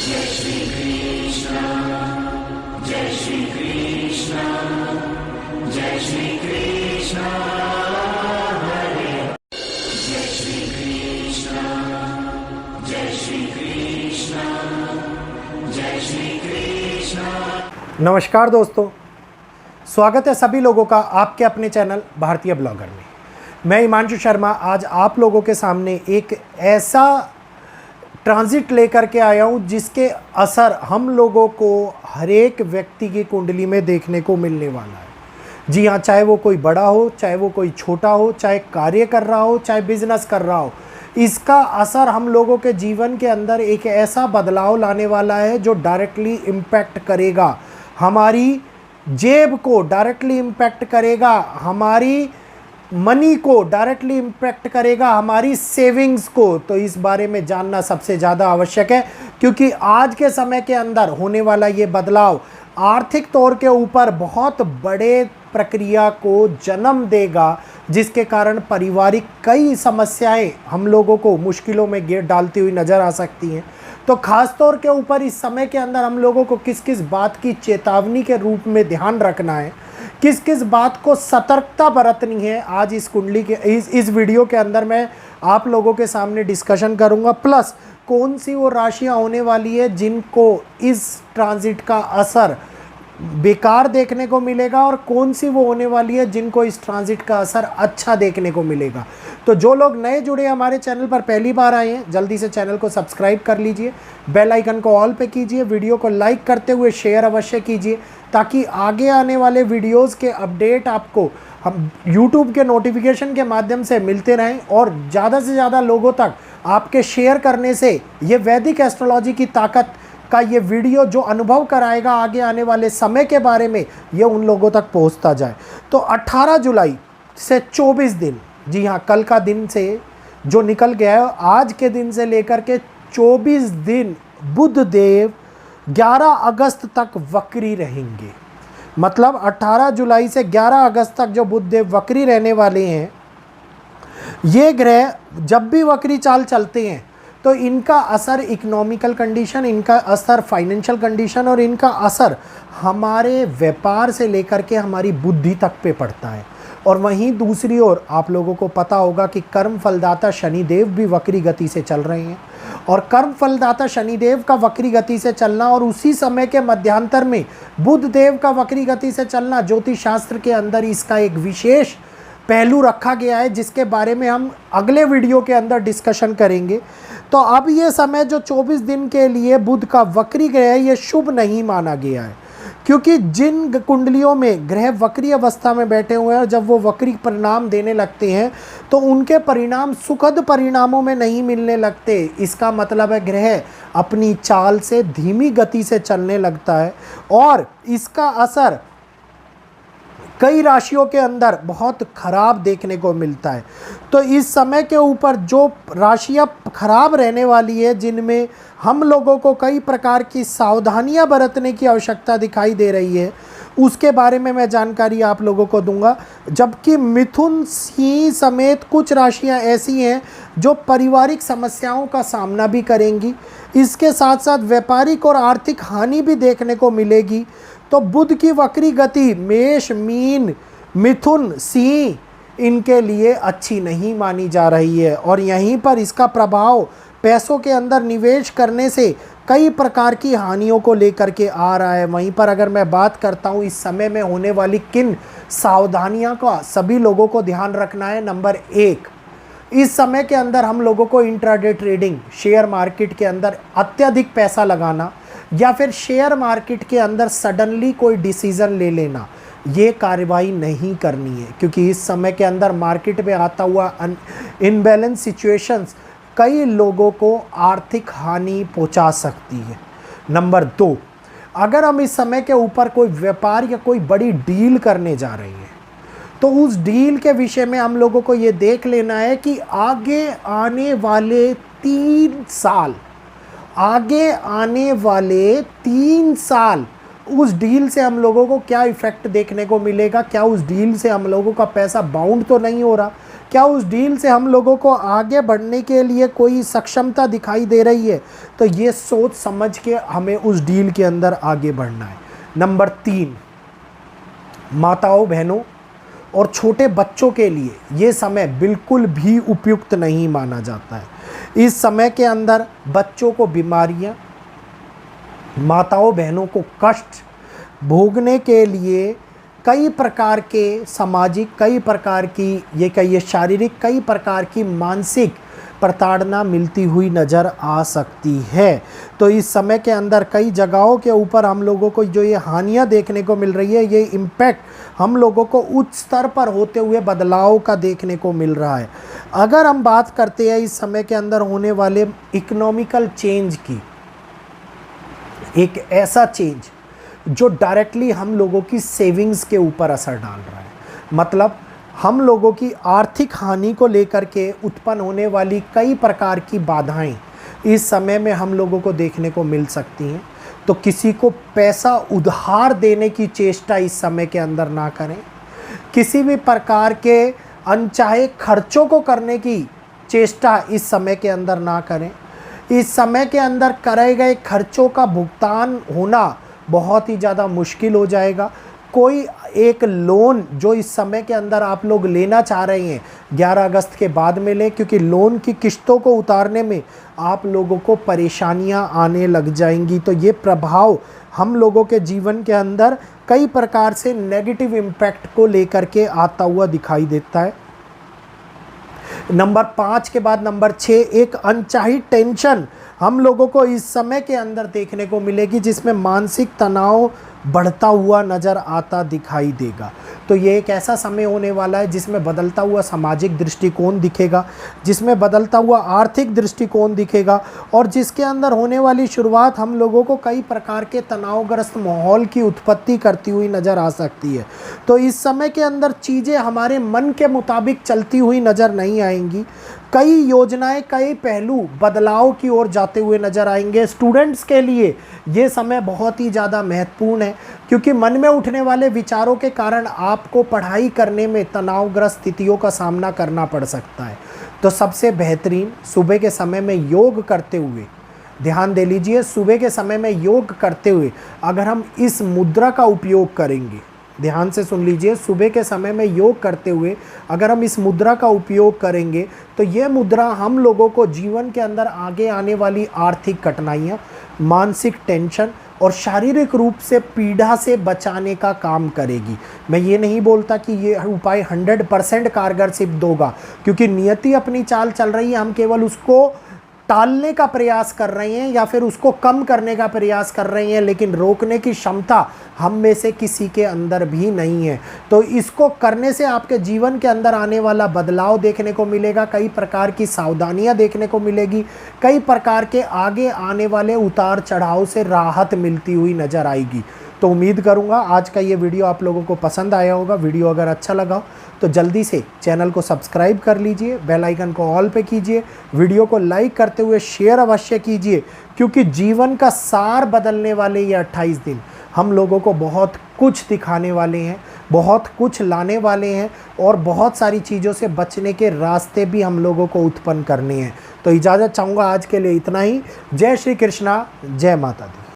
जय श्री कृष्ण, जय श्री कृष्ण, जय श्री कृष्ण हरे, जय श्री कृष्ण, जय श्री कृष्ण, जय श्री कृष्ण। नमस्कार दोस्तों, स्वागत है सभी लोगों का आपके अपने चैनल भारतीय ब्लॉगर में। मैं हिमांशु शर्मा आज आप लोगों के सामने एक ऐसा ट्रांजिट लेकर के आया हूँ जिसके असर हम लोगों को हर एक व्यक्ति की कुंडली में देखने को मिलने वाला है। जी हाँ, चाहे वो कोई बड़ा हो, चाहे वो कोई छोटा हो, चाहे कार्य कर रहा हो, चाहे बिजनेस कर रहा हो, इसका असर हम लोगों के जीवन के अंदर एक ऐसा बदलाव लाने वाला है जो डायरेक्टली इम्पैक्ट करेगा हमारी जेब को, डायरेक्टली इम्पैक्ट करेगा हमारी मनी को, डायरेक्टली इम्पैक्ट करेगा हमारी सेविंग्स को। तो इस बारे में जानना सबसे ज़्यादा आवश्यक है, क्योंकि आज के समय के अंदर होने वाला ये बदलाव आर्थिक तौर के ऊपर बहुत बड़े प्रक्रिया को जन्म देगा, जिसके कारण पारिवारिक कई समस्याएं हम लोगों को मुश्किलों में गिर डालती हुई नज़र आ सकती हैं। तो ख़ास तौर के ऊपर इस समय के अंदर हम लोगों को किस किस बात की चेतावनी के रूप में ध्यान रखना है, किस किस बात को सतर्कता बरतनी है, आज इस कुंडली के इस वीडियो के अंदर मैं आप लोगों के सामने डिस्कशन करूंगा। प्लस कौन सी वो राशियां होने वाली है जिनको इस ट्रांजिट का असर बेकार देखने को मिलेगा और कौन सी वो होने वाली है जिनको इस ट्रांजिट का असर अच्छा देखने को मिलेगा। तो जो लोग नए जुड़े हमारे चैनल पर पहली बार आए हैं, जल्दी से चैनल को सब्सक्राइब कर लीजिए, बेल आइकन को ऑल पे कीजिए, वीडियो को लाइक करते हुए शेयर अवश्य कीजिए, ताकि आगे आने वाले वीडियोज़ के अपडेट आपको हम यूट्यूब के नोटिफिकेशन के माध्यम से मिलते रहें और ज़्यादा से ज़्यादा लोगों तक आपके शेयर करने से ये वैदिक एस्ट्रोलॉजी की ताकत का ये वीडियो जो अनुभव कराएगा आगे आने वाले समय के बारे में, ये उन लोगों तक पहुंचता जाए। तो 18 जुलाई से 24 दिन, जी हाँ, कल का दिन से जो निकल गया है, आज के दिन से लेकर के 24 दिन बुध देव 11 अगस्त तक वक्री रहेंगे। मतलब 18 जुलाई से 11 अगस्त तक जो बुध देव वक्री रहने वाले हैं, ये ग्रह जब भी वक्री चाल चलते हैं तो इनका असर इकोनॉमिकल कंडीशन, इनका असर फाइनेंशियल कंडीशन और इनका असर हमारे व्यापार से लेकर के हमारी बुद्धि तक पे पड़ता है। और वहीं दूसरी ओर आप लोगों को पता होगा कि कर्म फलदाता शनिदेव भी वक्री गति से चल रहे हैं, और कर्म फलदाता शनिदेव का वक्री गति से चलना और उसी समय के मध्यांतर में बुध देव का वक्री गति से चलना, ज्योतिष शास्त्र के अंदर इसका एक विशेष पहलू रखा गया है, जिसके बारे में हम अगले वीडियो के अंदर डिस्कशन करेंगे। तो अब ये समय जो 24 दिन के लिए बुध का वक्री ग्रह है, ये शुभ नहीं माना गया है, क्योंकि जिन कुंडलियों में ग्रह वक्री अवस्था में बैठे हुए हैं और जब वो वक्री परिणाम देने लगते हैं तो उनके परिणाम सुखद परिणामों में नहीं मिलने लगते। इसका मतलब है ग्रह अपनी चाल से धीमी गति से चलने लगता है और इसका असर कई राशियों के अंदर बहुत खराब देखने को मिलता है। तो इस समय के ऊपर जो राशियां खराब रहने वाली है, जिनमें हम लोगों को कई प्रकार की सावधानियां बरतने की आवश्यकता दिखाई दे रही है, उसके बारे में मैं जानकारी आप लोगों को दूंगा। जबकि मिथुन, सिंह समेत कुछ राशियां ऐसी हैं जो पारिवारिक समस्याओं का सामना भी करेंगी, इसके साथ साथ व्यापारिक और आर्थिक हानि भी देखने को मिलेगी। तो बुध की वक्री गति मेष, मीन, मिथुन, सिंह इनके लिए अच्छी नहीं मानी जा रही है, और यहीं पर इसका प्रभाव पैसों के अंदर निवेश करने से कई प्रकार की हानियों को लेकर के आ रहा है। वहीं पर अगर मैं बात करता हूँ इस समय में होने वाली किन सावधानियों का सभी लोगों को ध्यान रखना है। नंबर 1, इस समय के अंदर हम लोगों को इंट्राडे ट्रेडिंग, शेयर मार्केट के अंदर अत्यधिक पैसा लगाना या फिर शेयर मार्केट के अंदर सडनली कोई डिसीज़न ले लेना, ये कार्रवाई नहीं करनी है, क्योंकि इस समय के अंदर मार्केट में आता हुआ इनबैलेंस सिचुएशंस कई लोगों को आर्थिक हानि पहुंचा सकती है। नंबर 2, अगर हम इस समय के ऊपर कोई व्यापार या कोई बड़ी डील करने जा रहे हैं तो उस डील के विषय में हम लोगों को ये देख लेना है कि आगे आने वाले 3 साल उस डील से हम लोगों को क्या इफ़ेक्ट देखने को मिलेगा, क्या उस डील से हम लोगों का पैसा बाउंड तो नहीं हो रहा, क्या उस डील से हम लोगों को आगे बढ़ने के लिए कोई सक्षमता दिखाई दे रही है? तो ये सोच समझ के हमें उस डील के अंदर आगे बढ़ना है। नंबर 3, माताओं बहनों और छोटे बच्चों के लिए ये समय बिल्कुल भी उपयुक्त नहीं माना जाता है। इस समय के अंदर बच्चों को बीमारियां, माताओं बहनों को कष्ट भोगने के लिए कई प्रकार के सामाजिक, कई प्रकार की, ये कहिए शारीरिक, कई प्रकार की मानसिक प्रताड़ना मिलती हुई नज़र आ सकती है। तो इस समय के अंदर कई जगहों के ऊपर हम लोगों को जो ये हानियाँ देखने को मिल रही है, ये इम्पैक्ट हम लोगों को उच्च स्तर पर होते हुए बदलाव का देखने को मिल रहा है। अगर हम बात करते हैं इस समय के अंदर होने वाले इकोनॉमिकल चेंज की, एक ऐसा चेंज जो डायरेक्टली हम लोगों की सेविंग्स के ऊपर असर डाल रहा है, मतलब हम लोगों की आर्थिक हानि को लेकर के उत्पन्न होने वाली कई प्रकार की बाधाएं इस समय में हम लोगों को देखने को मिल सकती हैं। तो किसी को पैसा उधार देने की चेष्टा इस समय के अंदर ना करें। किसी भी प्रकार के अनचाहे खर्चों को करने की चेष्टा इस समय के अंदर ना करें। इस समय के अंदर करे गए खर्चों का भुगतान होना बहुत ही ज़्यादा मुश्किल हो जाएगा। कोई एक लोन जो इस समय के अंदर आप लोग लेना चाह रहे हैं 11 अगस्त के बाद में लें, क्योंकि लोन की किस्तों को उतारने में आप लोगों को परेशानियां आने लग जाएंगी। तो ये प्रभाव हम लोगों के जीवन के अंदर कई प्रकार से नेगेटिव इम्पैक्ट को लेकर के आता हुआ दिखाई देता है। नंबर 5 के बाद नंबर 6, एक अनचाही टेंशन हम लोगों को इस समय के अंदर देखने को मिलेगी, जिसमें मानसिक तनाव बढ़ता हुआ नज़र आता दिखाई देगा। तो ये एक ऐसा समय होने वाला है जिसमें बदलता हुआ सामाजिक दृष्टिकोण दिखेगा, जिसमें बदलता हुआ आर्थिक दृष्टिकोण दिखेगा, और जिसके अंदर होने वाली शुरुआत हम लोगों को कई प्रकार के तनावग्रस्त माहौल की उत्पत्ति करती हुई नज़र आ सकती है। तो इस समय के अंदर चीज़ें हमारे मन के मुताबिक चलती हुई नज़र नहीं आएंगी। कई योजनाएं, कई पहलू बदलाव की ओर जाते हुए नज़र आएंगे। स्टूडेंट्स के लिए ये समय बहुत ही ज़्यादा महत्वपूर्ण है, क्योंकि मन में उठने वाले विचारों के कारण आपको पढ़ाई करने में तनावग्रस्त स्थितियों का सामना करना पड़ सकता है। तो सबसे बेहतरीन सुबह के समय में योग करते हुए, ध्यान दे लीजिए, सुबह के समय में योग करते हुए अगर हम इस मुद्रा का उपयोग करेंगे, ध्यान से सुन लीजिए, सुबह के समय में योग करते हुए अगर हम इस मुद्रा का उपयोग करेंगे तो ये मुद्रा हम लोगों को जीवन के अंदर आगे आने वाली आर्थिक कठिनाइयाँ, मानसिक टेंशन और शारीरिक रूप से पीड़ा से बचाने का काम करेगी। मैं ये नहीं बोलता कि ये उपाय 100% कारगर सिद्ध होगा, क्योंकि नियति अपनी चाल चल रही है, हम केवल उसको टालने का प्रयास कर रहे हैं या फिर उसको कम करने का प्रयास कर रहे हैं, लेकिन रोकने की क्षमता हम में से किसी के अंदर भी नहीं है। तो इसको करने से आपके जीवन के अंदर आने वाला बदलाव देखने को मिलेगा, कई प्रकार की सावधानियां देखने को मिलेगी, कई प्रकार के आगे आने वाले उतार चढ़ाव से राहत मिलती हुई नज़र आएगी। तो उम्मीद करूंगा आज का ये वीडियो आप लोगों को पसंद आया होगा। वीडियो अगर अच्छा लगा तो जल्दी से चैनल को सब्सक्राइब कर लीजिए, बेल आइकन को ऑल पे कीजिए, वीडियो को लाइक करते हुए शेयर अवश्य कीजिए, क्योंकि जीवन का सार बदलने वाले ये 28 दिन हम लोगों को बहुत कुछ दिखाने वाले हैं, बहुत कुछ लाने वाले हैं, और बहुत सारी चीज़ों से बचने के रास्ते भी हम लोगों को उत्पन्न करने हैं। तो इजाज़त चाहूँगा आज के लिए इतना ही। जय श्री कृष्णा, जय माता दी।